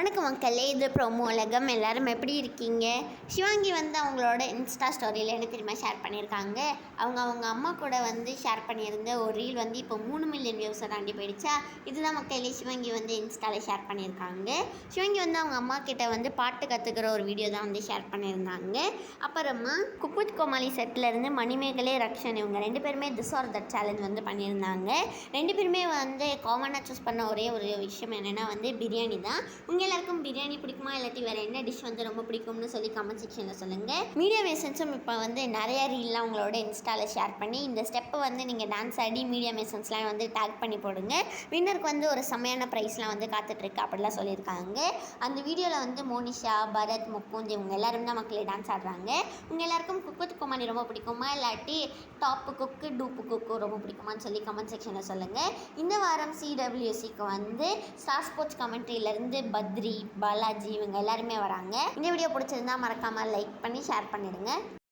வணக்கம் மக்களே, இது ப்ரோமோ உலகம். எல்லாரும் எப்படி இருக்கீங்க? சிவாங்கி வந்து அவங்களோட இன்ஸ்டா ஸ்டோரியில் என்ன தெரியுமா ஷேர் பண்ணியிருக்காங்க? அவங்க அம்மா கூட வந்து ஷேர் பண்ணியிருந்த ஒரு ரீல் வந்து இப்போ 3 மில்லியன் வியூஸை தாண்டி போயிடுச்சா. இதுதான் மக்களே சிவாங்கி வந்து இன்ஸ்டாவில் ஷேர் பண்ணியிருக்காங்க. சிவாங்கி வந்து அவங்க அம்மா கிட்ட வந்து பாட்டு கற்றுக்கிற ஒரு வீடியோ தான் வந்து ஷேர் பண்ணியிருந்தாங்க. அப்புறமா குக்வித் கோமாளி செட்டிலேருந்து மணிமேகலை, ரக்ஷன் இவங்க 2 பேருமே திஸ் ஆர் தட் சேலஞ்ச் வந்து பண்ணியிருந்தாங்க. 2 பேருமே வந்து காமனாக சூஸ் பண்ண ஒரே ஒரு விஷயம் என்னென்னா வந்து பிரியாணி தான். உங்கள் எல்லாருக்கும் பிரியாணி பிடிக்குமா, இல்லாட்டி வேறு என்ன டிஷ் வந்து ரொம்ப பிடிக்கும்னு சொல்லி கமெண்ட் செக்ஷனில் சொல்லுங்கள். மீடியா மேசன்ஸும் இப்போ வந்து நிறைய ரீல்லாம் அவங்களோட இன்ஸ்டாவில் ஷேர் பண்ணி இந்த ஸ்டெப்பை வந்து நீங்கள் டான்ஸ் ஆடி மீடியா மேசன்ஸ்லாம் வந்து டேக் பண்ணி போடுங்க. வின்னருக்கு வந்து ஒரு செம்மையான ப்ரைஸ்லாம் வந்து காத்துட்ருக்கு அப்படிலாம் சொல்லியிருக்காங்க. அந்த வீடியோவில் வந்து மோனிஷா, பரத், முக்குந்த் இவங்க எல்லாரும் தான் மக்களே டான்ஸ் ஆடுறாங்க. உங்கள் எல்லாருக்கும் குக்வித் கோமாளி ரொம்ப பிடிக்குமா, இல்லாட்டி டாப்பு குக்கு டூப்பு குக்கு ரொம்ப பிடிக்குமான்னு சொல்லி கமெண்ட் செக்ஷனில் சொல்லுங்கள். இந்த வாரம் CWCக்கு வந்து ஸ்டார் ஸ்போர்ட்ஸ் கமெண்ட்ரியிலேருந்து பத்ரி, பாலாஜி இவங்க எல்லாருமே வராங்க. இந்த வீடியோ பிடிச்சிருந்தா மறக்காமல் லைக் பண்ணி ஷேர் பண்ணிடுங்க.